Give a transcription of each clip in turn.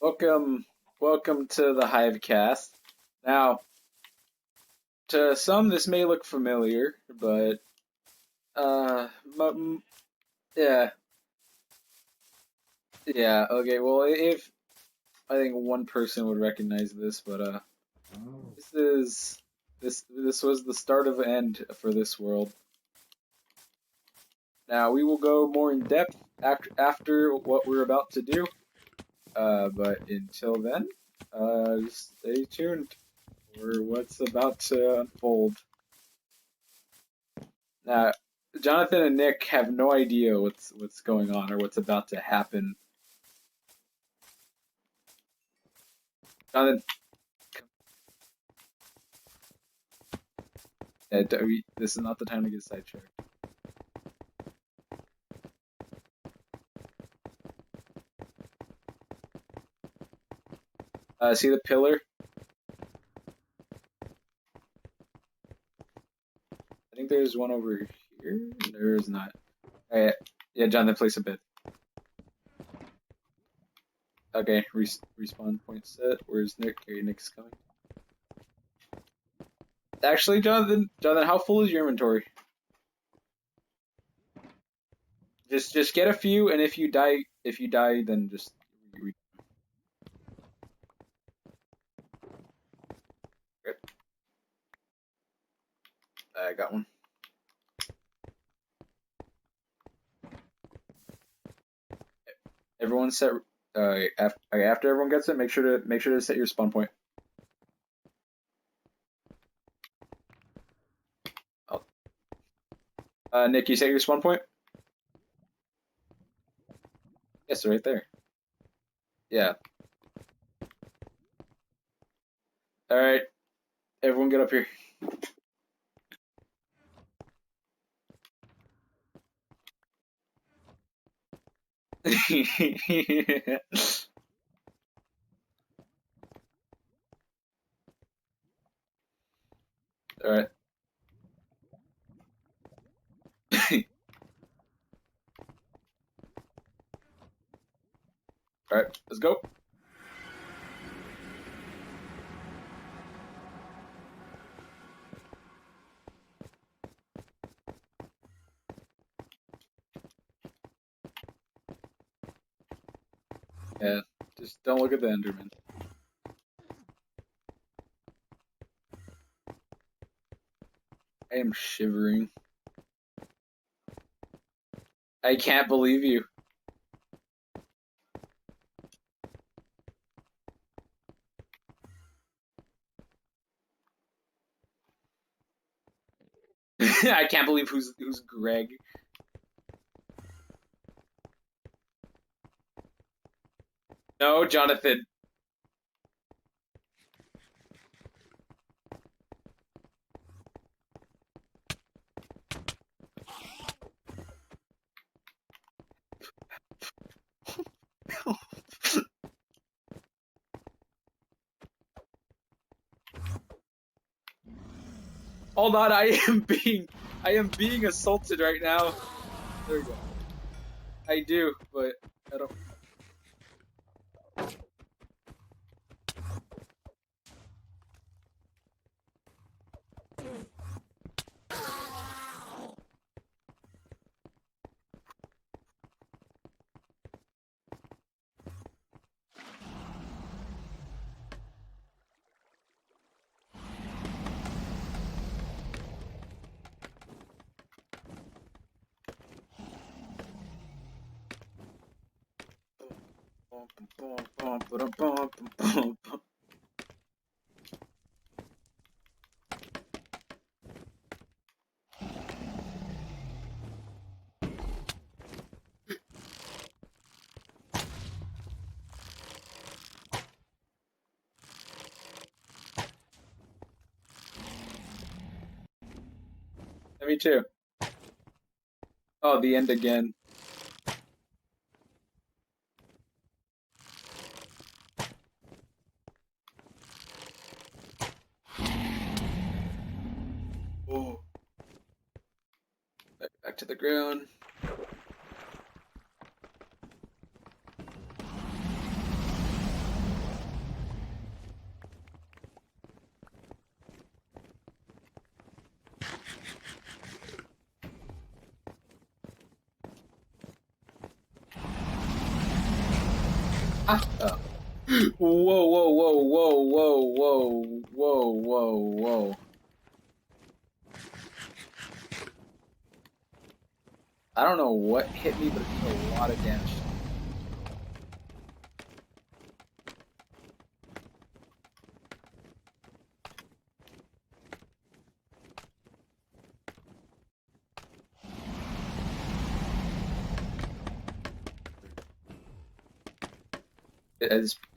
Welcome to the Hivecast. Now, to some, this may look familiar, but yeah, yeah. Okay, well, if I think one person would recognize this, but this is this was the start of end for this world. Now we will go more in depth after what we're about to do. But until then, just stay tuned for what's about to unfold. Now, Jonathan and Nick have no idea what's going on or what's about to happen. Jonathan, this is not the time to get sidetracked. See the pillar? I think there's one over here. There is not. Alright, yeah, Jonathan, place a bit. Okay, respawn point set. Where's Nick? Okay, Nick's coming. Actually, Jonathan, how full is your inventory? Just get a few, and if you die, then just. Okay. I got one. Everyone set. After everyone gets it, make sure to set your spawn point. Nick, you set your spawn point? Yes, right there. Yeah. All right, everyone, get up here. All right. All right, let's go. Yeah, just don't look at the Enderman. I am shivering. I can't believe you. I can't believe who's Greg. No, Jonathan. Hold on, I am being assaulted right now. There we go. I do, but I don't. Me too. Oh, the end again. Oh. Back to the ground. Oh. Whoa, whoa, whoa, whoa, whoa, whoa, whoa, whoa, whoa. I don't know what hit me, but it did a lot of damage.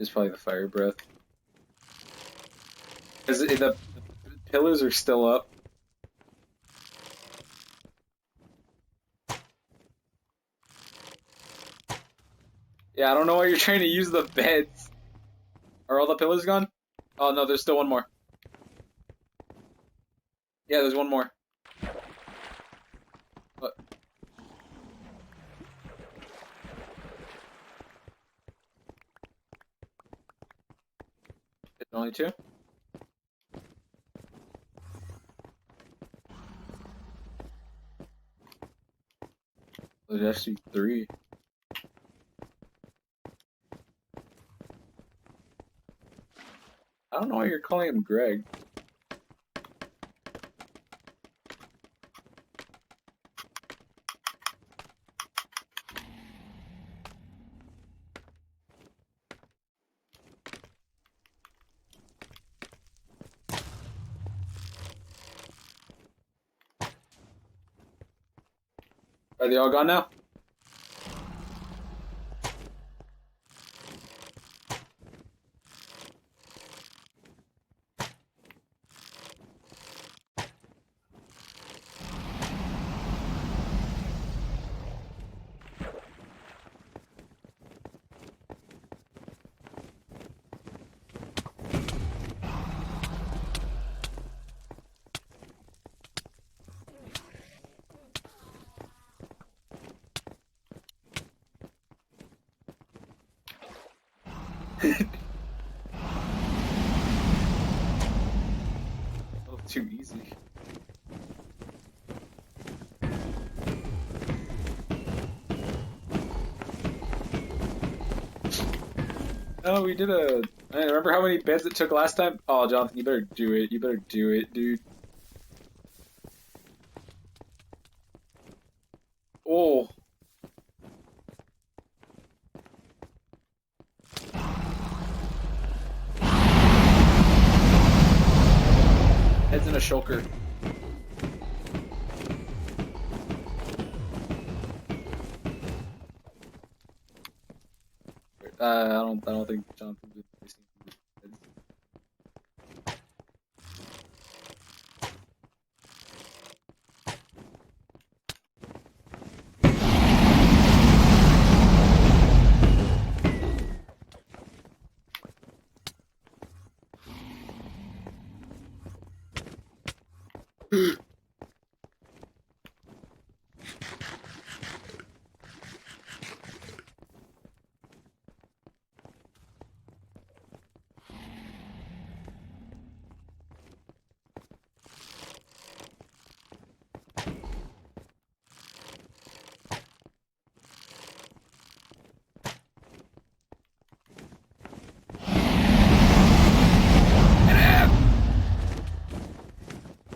It's probably the fire breath. Because the pillars are still up. Yeah, I don't know why you're trying to use the beds. Are all the pillars gone? Oh no, there's still one more. Yeah, there's one more. What? It's only two? There's actually three. I don't know why you're calling him Greg. Are they all gone now? A little too easy. Oh, we did a. I remember how many beds it took last time? Oh, Jonathan, you better do it. You better do it, dude. Oh. Heads in a shulker. I don't think Jonathan's been wasting his heads.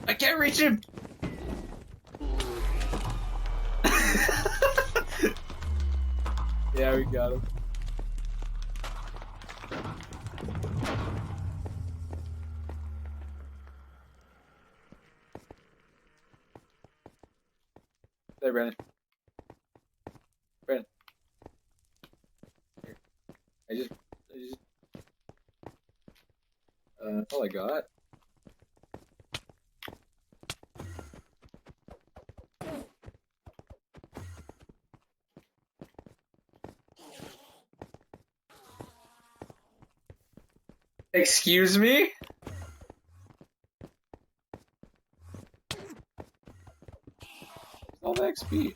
I can't reach him! Yeah, we got him. There, Brandon. Brandon. Here. That's all I got. Excuse me? All the XP.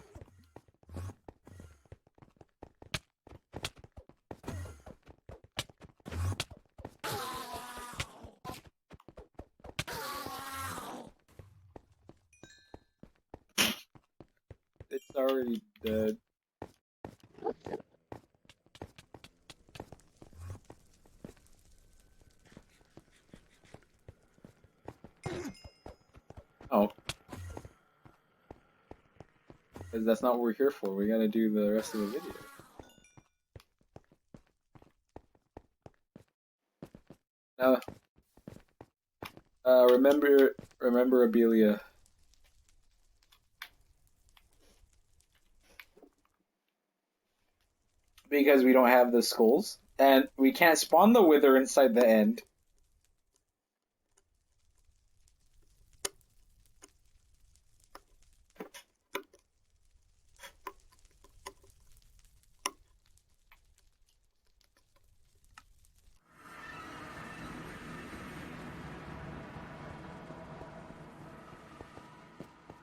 It's already dead. Because that's not what we're here for. We gotta do the rest of the video. Now, remember Abelia. Because we don't have the skulls. And we can't spawn the wither inside the end.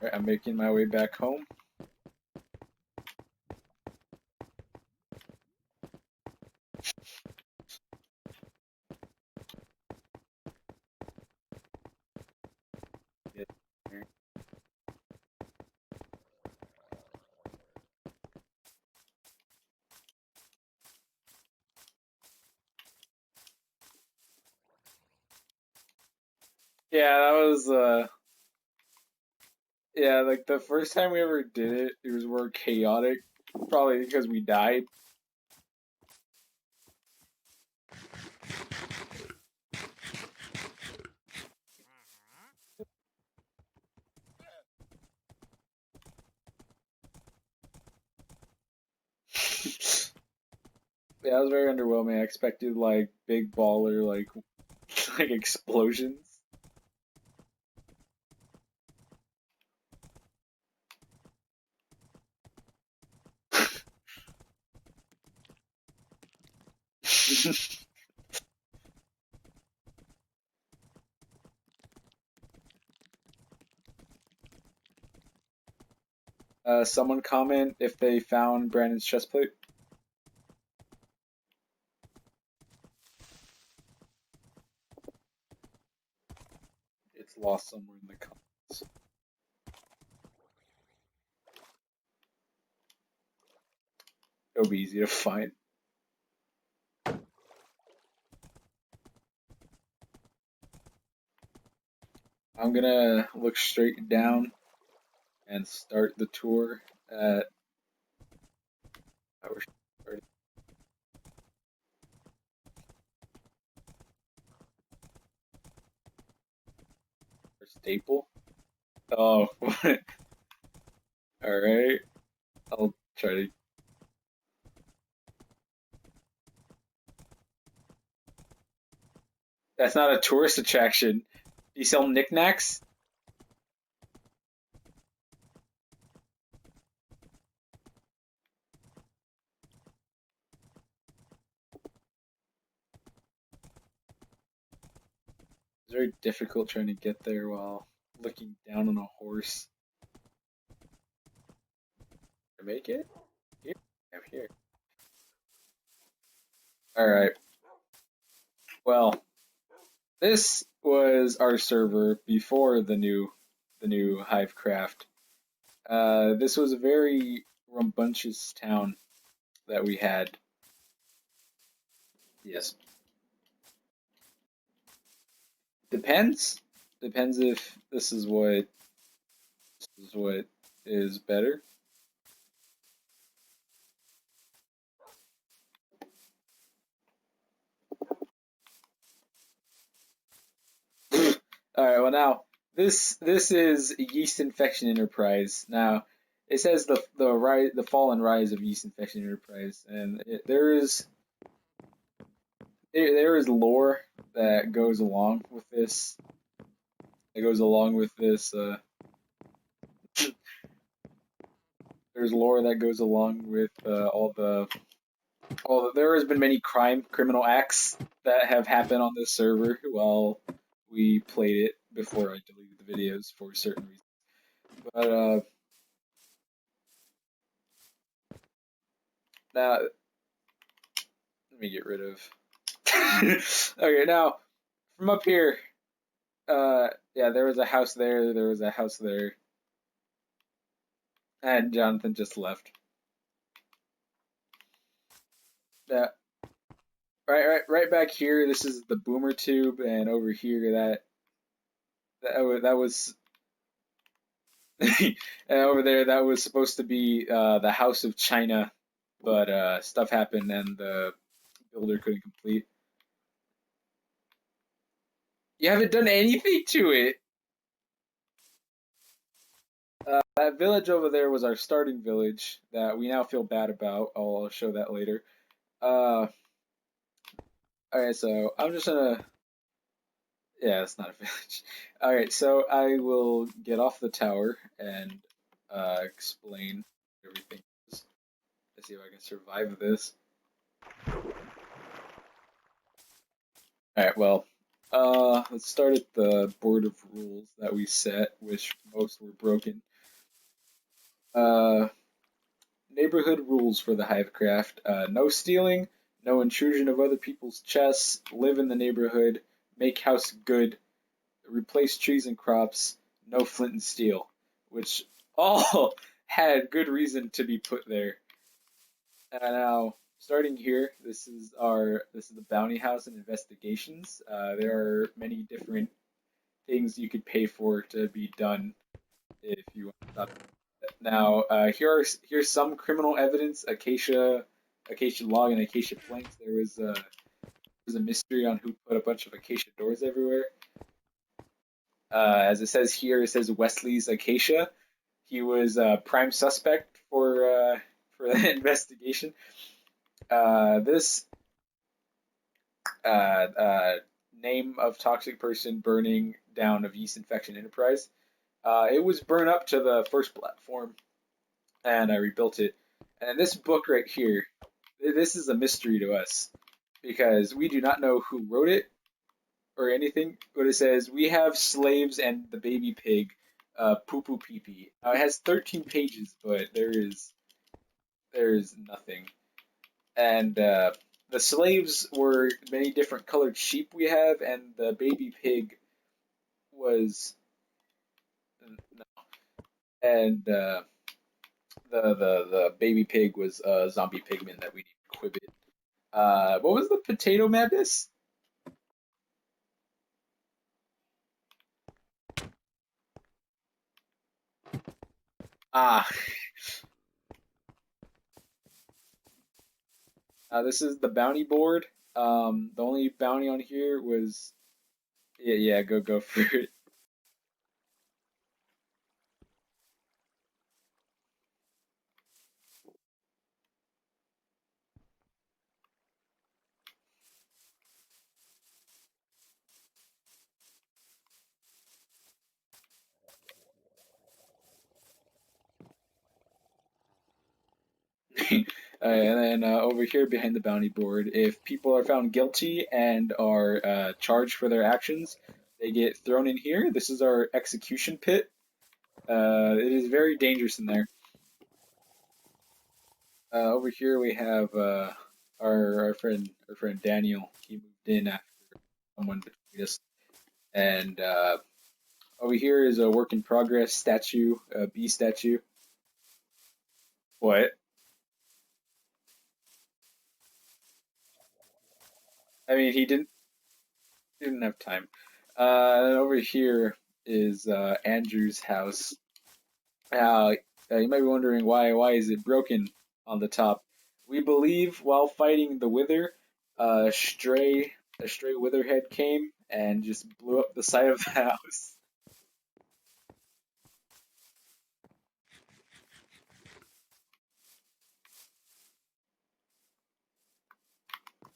Alright, I'm making my way back home. Yeah, that was yeah, like the first time we ever did it, it was more chaotic. Probably because we died. Yeah, it was very underwhelming. I expected like big baller like explosions. Someone comment if they found Brandon's chest plate. It's lost somewhere in the comments. It'll be easy to find. I'm gonna look straight down and start the tour at our staple. Oh, all right. I'll try to. That's not a tourist attraction. Do you sell knickknacks? It's very difficult trying to get there while looking down on a horse. To make it? Here? I'm here. Alright. Well, this was our server before the new Hivecraft. This was a very rambunctious town that we had. Yes. Depends. Depends if this is what is better. All right. Well, now this is Yeast Infection Enterprise. Now it says the fall and rise of Yeast Infection Enterprise, and there is lore that goes along with this. That goes along with this. There's lore that goes along with there has been many criminal acts that have happened on this server while we played it before I deleted the videos for certain reasons. But now let me get rid of. Okay, now from up here, yeah, there was a house there. There was a house there, and Jonathan just left. Yeah, right back here. This is the boomer tube, and over here that was And over there, that was supposed to be the House of China, but stuff happened and the builder couldn't complete. You haven't done anything to it. That village over there was our starting village that we now feel bad about. I'll show that later. All right, so I'm just gonna. Yeah, it's not a village. All right, so I will get off the tower and explain everything. Let's see if I can survive this. All right, well, let's start at the board of rules that we set, which most were broken. Uh, Neighborhood rules for the Hivecraft. No stealing, no intrusion of other people's chests, live in the neighborhood, make house good, replace trees and crops, no flint and steel, which all had good reason to be put there. Now, starting here, this is the bounty house and investigations. There are many different things you could pay for to be done if you want to stop. Now, here's some criminal evidence: acacia log, and acacia planks. There was a mystery on who put a bunch of acacia doors everywhere. As it says here, it says Wesley's acacia. He was a prime suspect for the investigation. This uh, uh, name of toxic person burning down of yeast infection enterprise. It was burned up to the first platform, and I rebuilt it. And this book right here, this is a mystery to us because we do not know who wrote it or anything. But it says we have slaves and the baby pig, poo poo pee pee. It has 13 pages, but there is nothing. And the slaves were many different colored sheep we have, and the baby pig was, and the baby pig was a zombie pigman that we need to quibit. What was the potato madness? Ah, this is the bounty board. The only bounty on here was yeah, go for it. And then over here behind the bounty board, if people are found guilty and are charged for their actions, they get thrown in here. This is our execution pit. It is very dangerous in there. Over here we have our friend Daniel. He moved in after someone betrayed us, and over here is a work in progress statue, a bee statue. What? I mean, he didn't have time. And over here is Andrew's house. You might be wondering why is it broken on the top? We believe while fighting the Wither, a stray Witherhead came and just blew up the side of the house.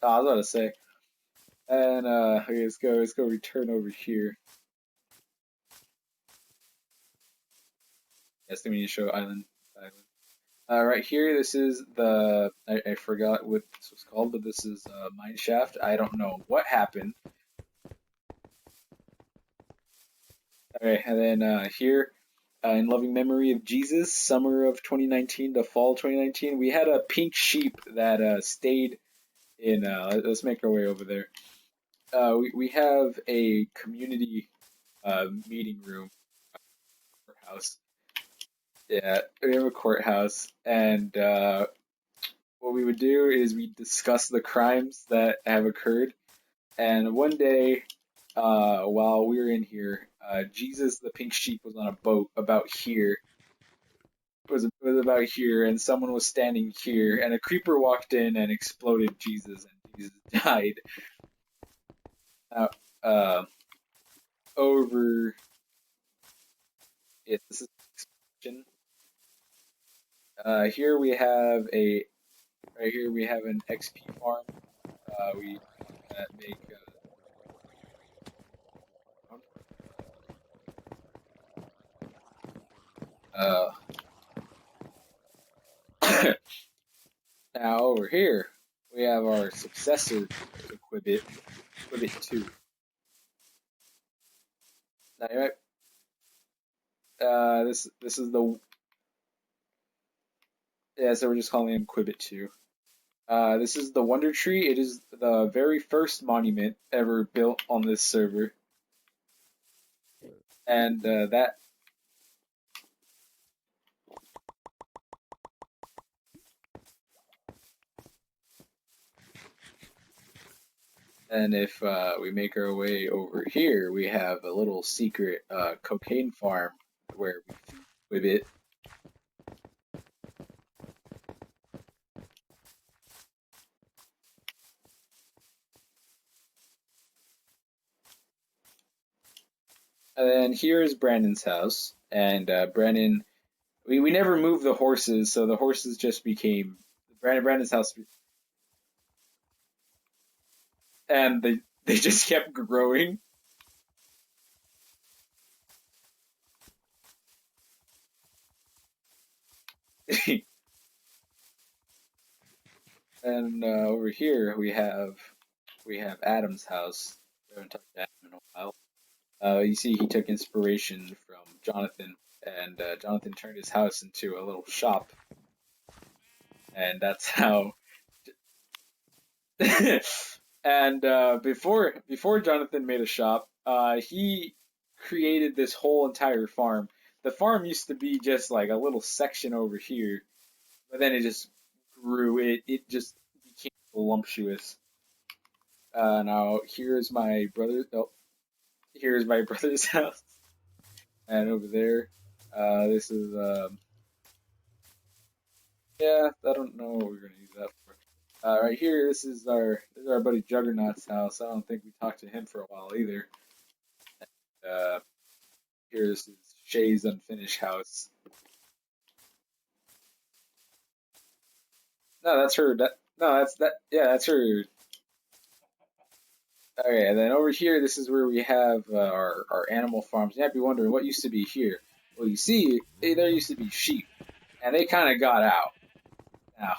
I was about to say. And okay, let's go return over here. Yes, then we need to show island. Right here, this is I forgot what this was called, but this is mine shaft. I don't know what happened. Okay, and then here, in loving memory of Jesus, summer of 2019 to fall 2019, we had a pink sheep that stayed in. Let's make our way over there. We have a community meeting room courthouse. Yeah, we have a courthouse, and what we would do is we discuss the crimes that have occurred. And one day, while we were in here, Jesus the pink sheep was on a boat about here. Was about here, and someone was standing here, and a creeper walked in and exploded Jesus, and Jesus died. Now, uh, over it. This is expansion. Here we have a right here we have an XP farm. We make uh, now over here we have our successor to Quibbit 2. Now, this is the yeah, so we're just calling him Quibbit 2. This is the Wonder Tree. It is the very first monument ever built on this server, and if we make our way over here, we have a little secret cocaine farm where we feed Quibbit. And then here is Brandon's house, and Brandon, we never moved the horses, so the horses just became Brandon's house, and they just kept growing. And over here we have Adam's house. We haven't talked to Adam in a while. You see, he took inspiration from Jonathan, and Jonathan turned his house into a little shop, and that's how. And before Jonathan made a shop, he created this whole entire farm. The farm used to be just like a little section over here, but then it just grew. It just became voluptuous. Now here's my brother. Oh, here's my brother's house, and over there, this is yeah. I don't know what we're gonna use that for. Right here, this is our buddy Juggernaut's house. I don't think we talked to him for a while either. Uh, Here's Shay's unfinished house. No, that's her. No, that's that. Yeah, that's her. Okay, and then over here, this is where we have our animal farms. You might be wondering what used to be here. Well, you see, there used to be sheep, and they kind of got out. Now,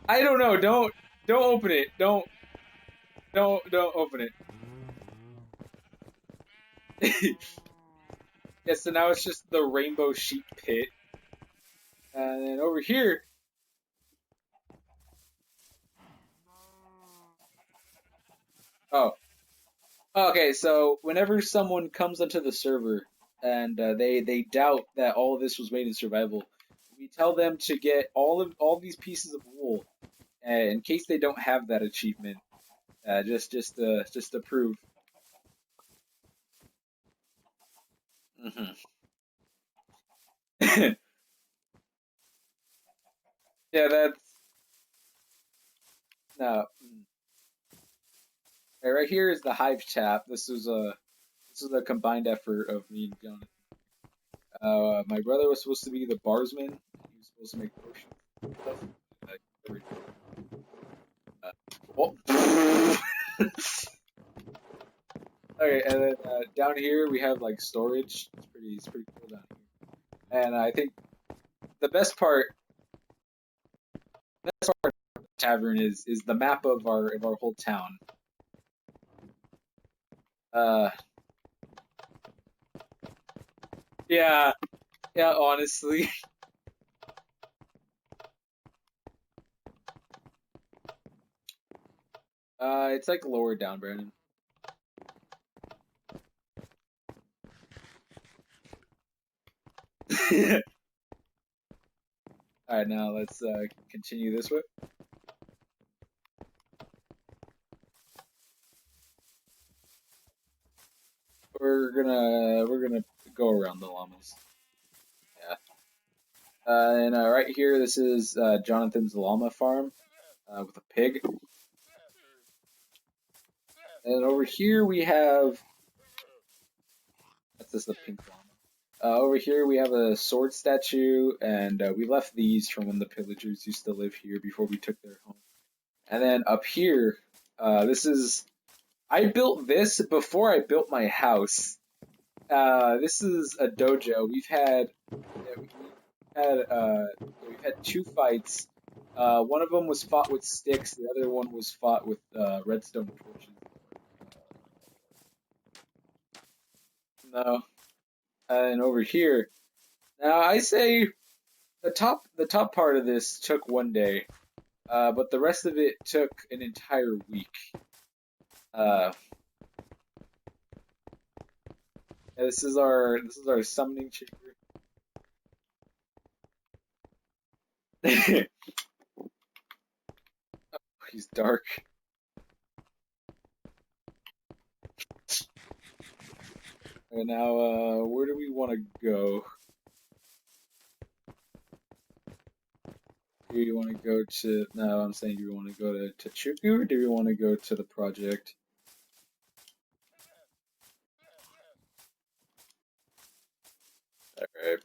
I don't know. Don't open it. Don't open it. Yeah, so now it's just the rainbow sheep pit, and then over here. Oh, okay. So whenever someone comes onto the server and they doubt that all of this was made in survival, we tell them to get all these pieces of wool, in case they don't have that achievement. Just to prove. Hmm. Yeah, that's no. Right here is the Hive tap. This is a combined effort of me and Jonathan. My brother was supposed to be the barsman. He was supposed to make potions and stuff. Oh. Okay, and then down here we have like storage. It's pretty cool down here. And I think the best part of the tavern is the map of our whole town. Uh, yeah, yeah. Honestly, it's like lower down, Brandon. All right, now let's continue this way. we're gonna go around the llamas. Yeah. And right here, this is Jonathan's llama farm with a pig. And over here we have that's just the pink llama. Over here we have a sword statue, and we left these from when the pillagers used to live here before we took their home. And then up here, this is I built this before I built my house. This is a dojo. We've had two fights. One of them was fought with sticks. The other one was fought with redstone torches. No, and over here. Now I say the top part of this took one day, but the rest of it took an entire week. Uh, this is our summoning chamber. He's dark. And now, where do we want to go? Do you want to go to? No, I'm saying, do you want to go to Tachuku, or do you want to go to the project? All right.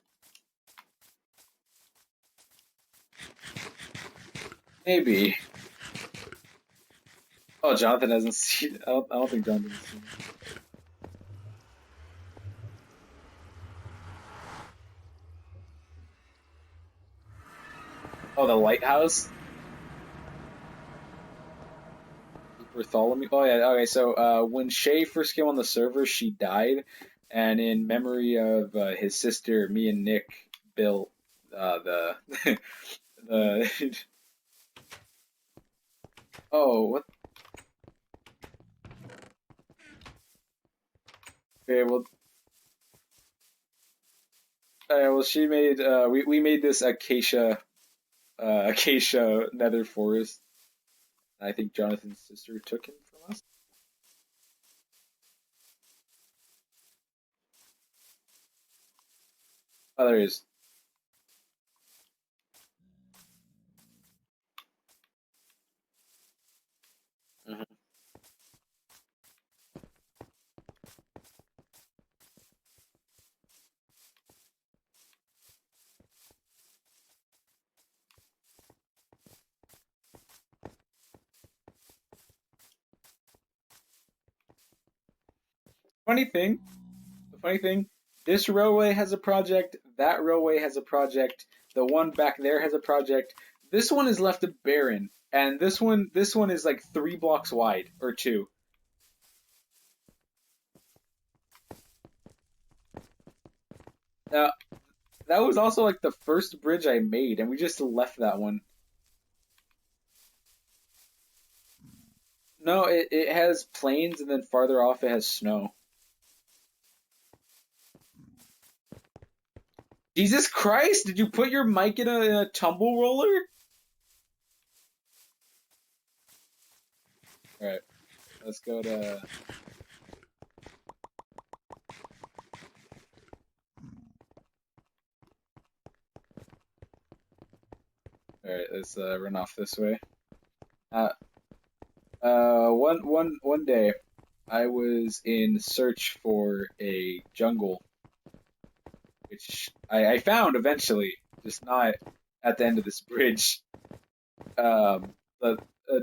Maybe. Oh, Jonathan hasn't seen. I don't think Jonathan has seen it. Oh, the lighthouse. Bartholomew. Oh yeah. Okay. So when Shay first came on the server, she died, and in memory of his sister, me and Nick built the the. Oh, what? Okay. Well, she made. We made this acacia nether forest. I think Jonathan's sister took him from us. Oh, there he is. Mhm. Funny thing, the funny thing, this railway has a project, that railway has a project, the one back there has a project. This one is left barren, and this one is like 3 blocks wide or two. Now, that was also like the first bridge I made, and we just left that one. No, it has plains, and then farther off it has snow. Jesus Christ! Did you put your mic in a tumble roller? All right, let's go to. All right, let's run off this way. Uh, one day, I was in search for a jungle, which I found eventually, just not at the end of this bridge. The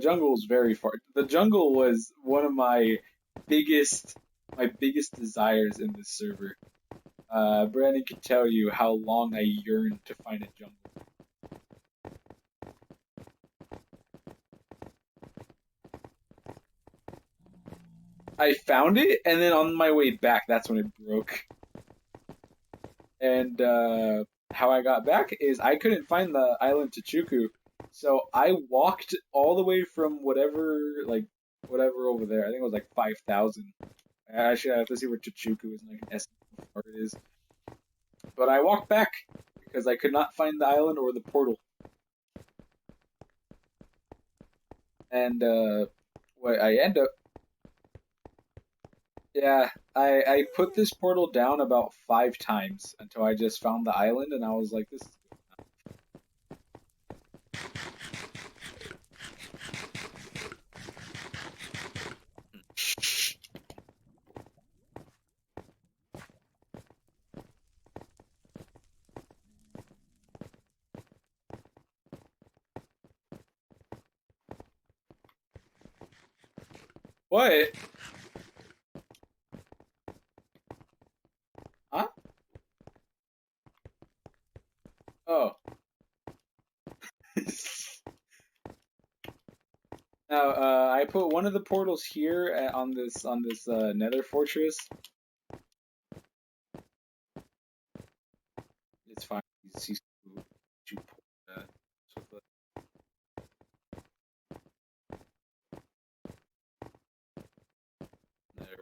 jungle was very far. The jungle was one of biggest, my biggest desires in this server. Brandon can tell you how long I yearned to find a jungle. I found it, and then on my way back, that's when it broke. And how I got back is I couldn't find the island Tachuku, so I walked all the way from whatever over there. I think it was like 5,000. Actually, I have to see where Tachuku is, and I can estimate how far it is. But I walked back because I could not find the island or the portal. And what I end up Yeah, I put this portal down about 5 times until I just found the island, and I was like, this is what? Huh? Oh. Now, I put one of the portals here on this Nether fortress. It's fine. You put, with the Nether.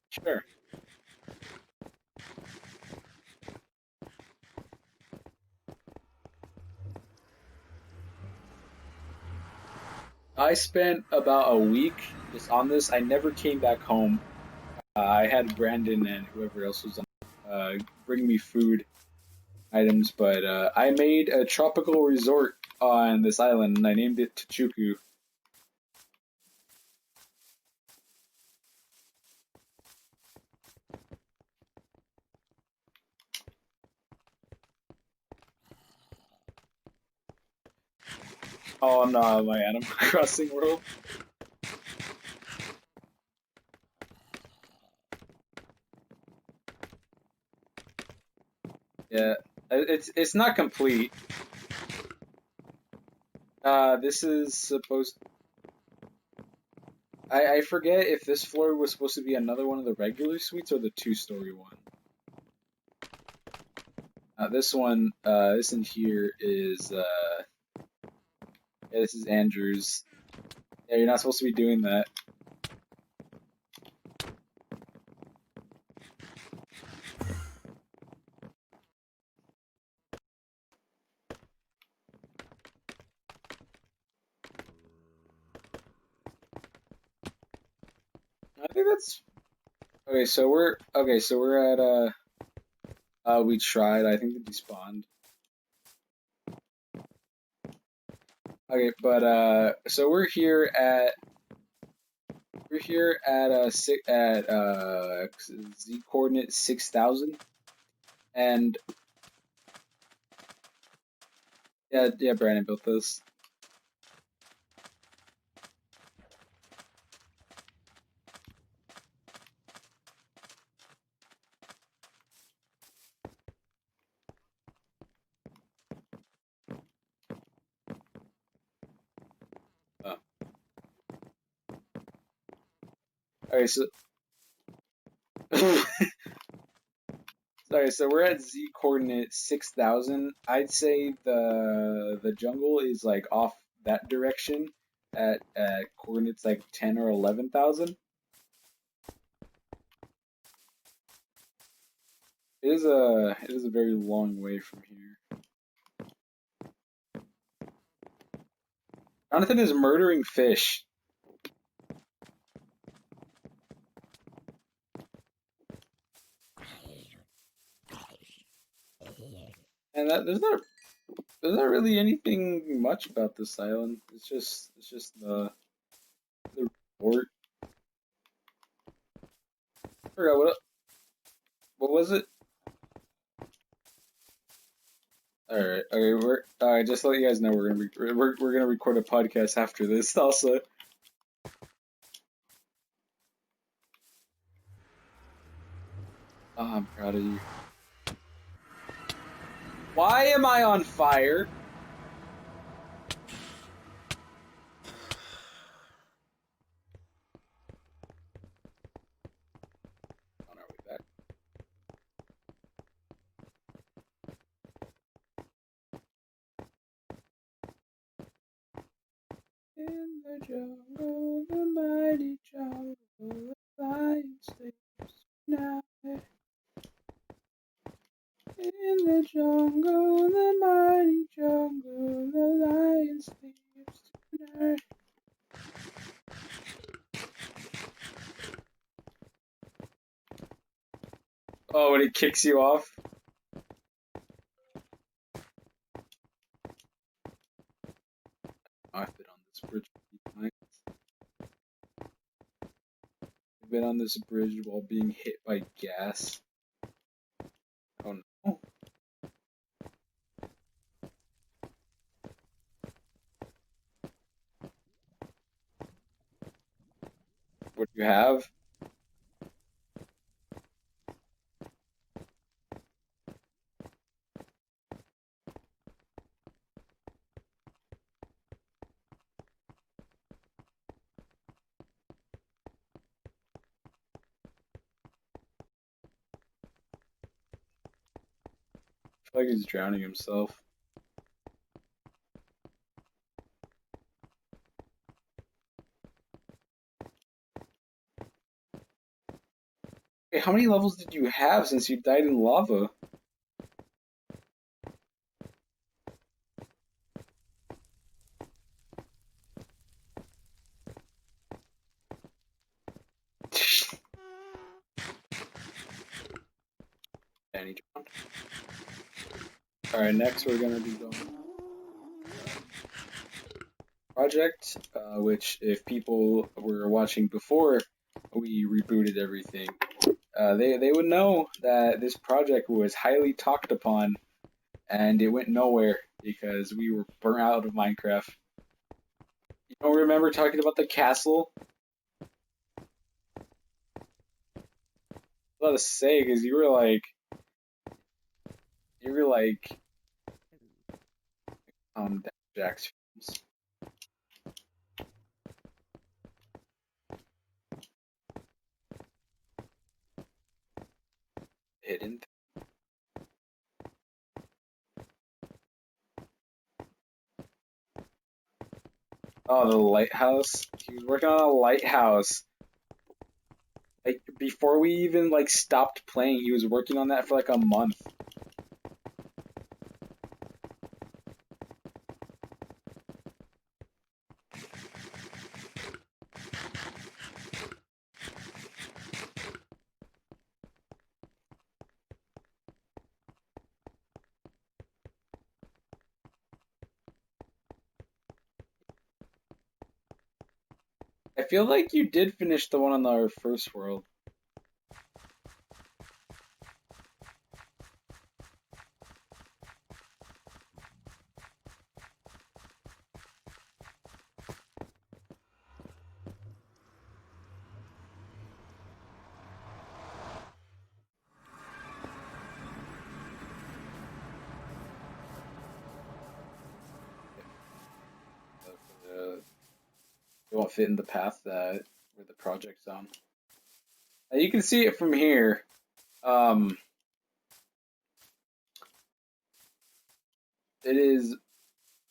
Sure. I spent about a week just on this. I never came back home. I had Brandon and whoever else was on bring me food items, but I made a tropical resort on this island and I named it Tachuku. Oh no, my Animal Crossing world. Yeah, it's not complete. This is supposed. I forget if this floor was supposed to be another one of the regular suites or the two-story one. This one, this in here is yeah, this is Andrew's. Yeah, you're not supposed to be doing that. I think that's okay. So we're at we tried. I think they despawned. Okay, but so we're here at z coordinate 6,000, and yeah, Brandon built this. Oh. Okay, so sorry, so we're at z coordinate 6,000. I'd say the jungle is like off that direction at coordinates like 10 or 11,000. It is a very long way from here. Jonathan is murdering fish, and there's not really anything much about this island. It's just the resort. I forgot what was it? All right, okay. We're just to let you guys know we're gonna record a podcast after this also. Oh, I'm proud of you. Why am I on fire? On our way back. In the jungle, the mighty jungle, the lion sleeps now. In the jungle, the mighty jungle, the lion Oh, and it kicks you off? I've been on this bridge many times. I've been on this bridge while being hit by gas. Oh no. What do you have? I feel like he's drowning himself. Hey, how many levels did you have since you died in lava? Danny John. Alright, next we're gonna be going project, which if people were watching before we rebooted everything, they would know that this project was highly talked upon and it went nowhere because we were burnt out of Minecraft. You don't remember talking about the castle? I was about to say because you were like, Jack's films hidden. Oh, the lighthouse. He was working on a lighthouse. Like before we even like stopped playing, he was working on that for like a month. I feel like you did finish the one on our first world. It won't fit in the path that where the project's on. You can see it from here. Um, it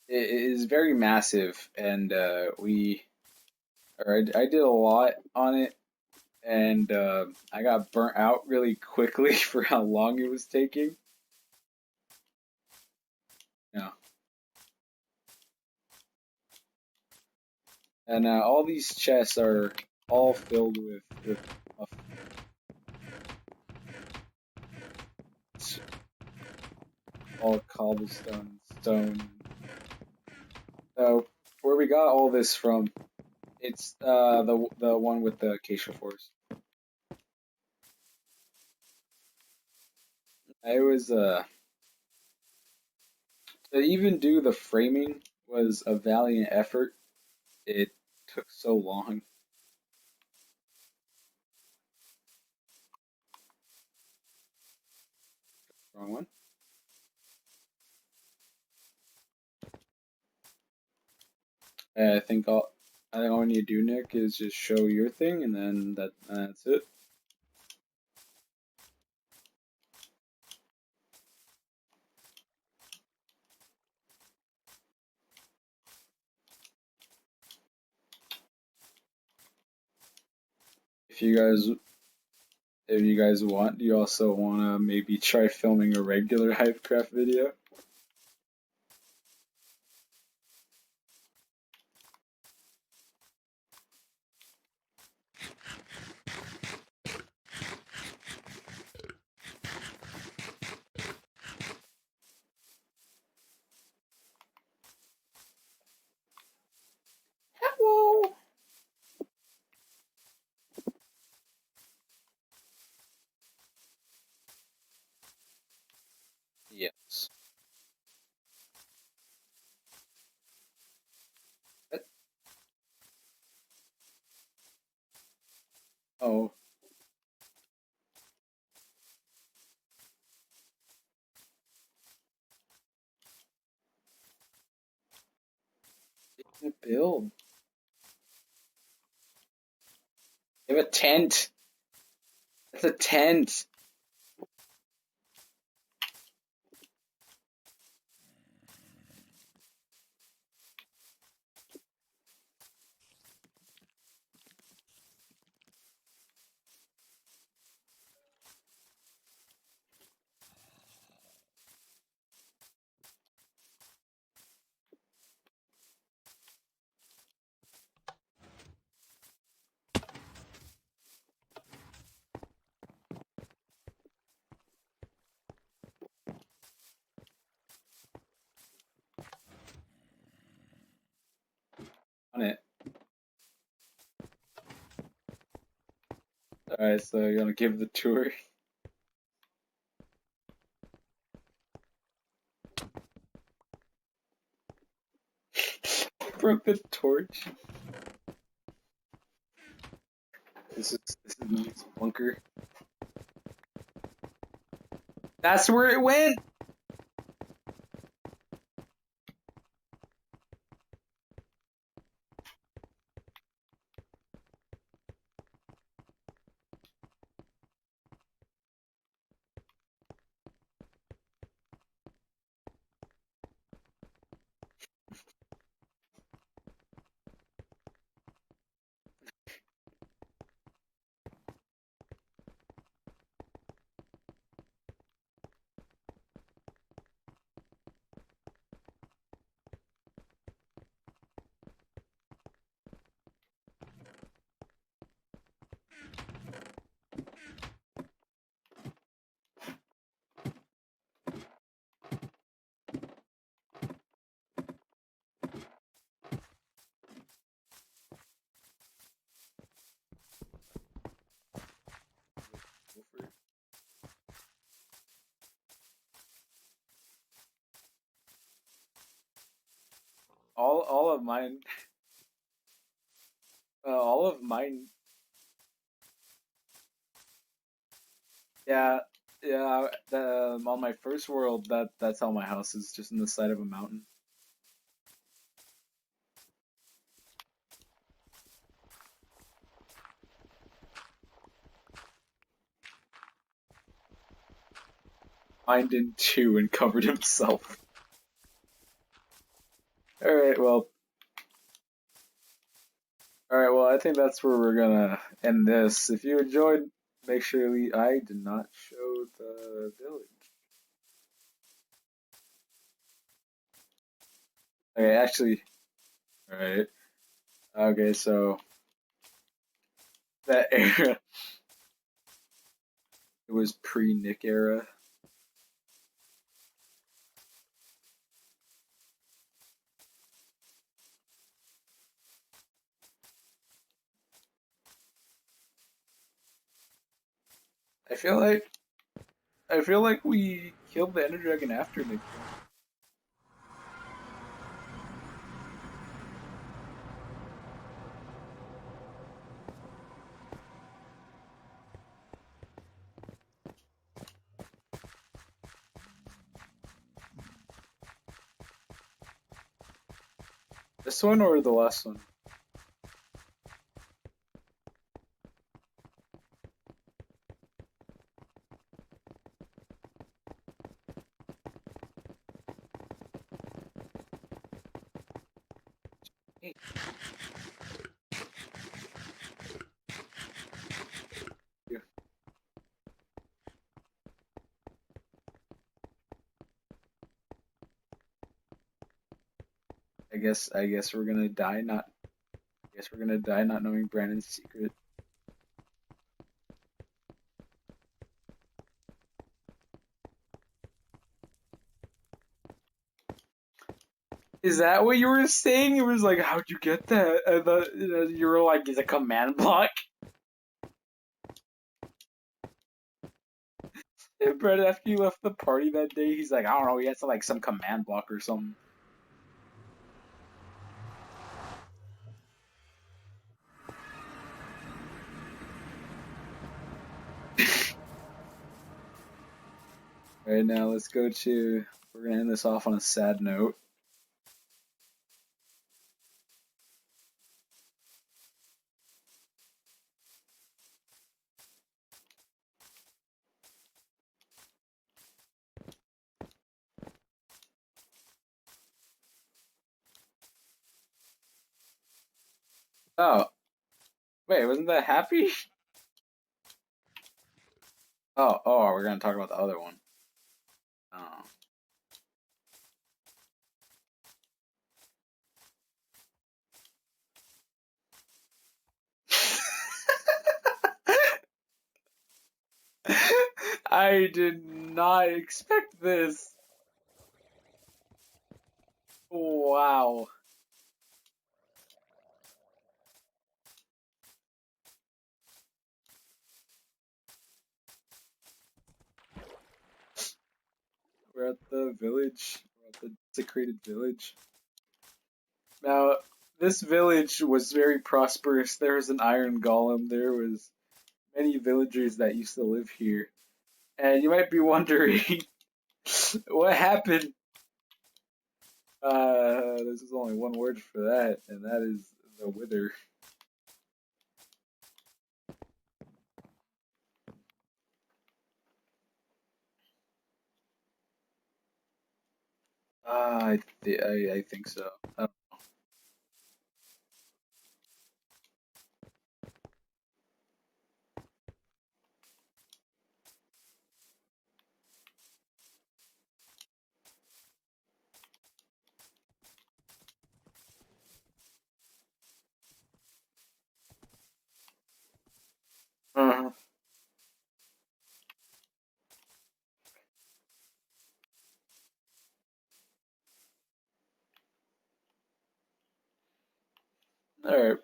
is very massive, and I did a lot on it, and I got burnt out really quickly for how long it was taking. Yeah, and all these chests are all filled with all cobblestone, stone. So where we got all this from? It's the one with the acacia forest. I was to even do the framing was a valiant effort. It took so long. Wrong one. I think all we need to do, Nick, is just show your thing, and then that's it. If you guys want, do you also want to maybe try filming a regular Hivecraft video? Oh, a build. You have a tent. That's a tent. On it. Alright, so you're gonna give the tour. Broke the torch. This is Neat's bunker. That's where it went. All of mine. All of mine. Yeah, yeah. On my first world, that's how my house is, just in the side of a mountain. Mined in two and covered himself. All right, well, I think that's where we're gonna end this. If you enjoyed, make sure I did not show the village. Okay, actually, all right. Okay, so that era, it was pre-Nick era. I feel like we killed the Ender Dragon after Nick. This one or the last one? Hey. Yeah. I guess we're gonna die not. I guess we're gonna die not knowing Brandon's secret. Is that what you were saying? It was like, how'd you get that? I thought you were like, is a command block? And Brett, after you left the party that day, he's like, I don't know, he has to like some command block or something. Alright, now let's go to. We're gonna end this off on a sad note. Oh, wait, wasn't that happy? Oh, we're gonna talk about the other one. Oh. I did not expect this. Wow. We're at the village. We're at the desecrated village. Now, this village was very prosperous. There was an iron golem. There was many villagers that used to live here. And you might be wondering what happened. This is only one word for that, and that is the wither. I think so. Uh, Alright.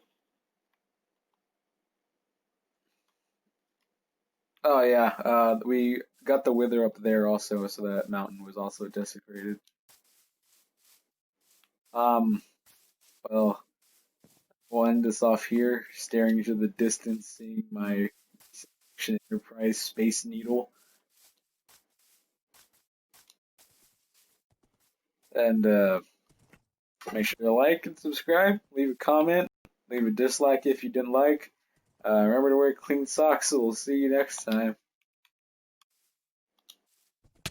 Oh yeah, we got the wither up there also, so that mountain was also desecrated. Um, well, we'll end this off here, staring into the distance, seeing my Action Enterprise Space Needle. And make sure to like and subscribe, leave a comment, leave a dislike if you didn't like. Remember to wear clean socks, so we'll see you next time.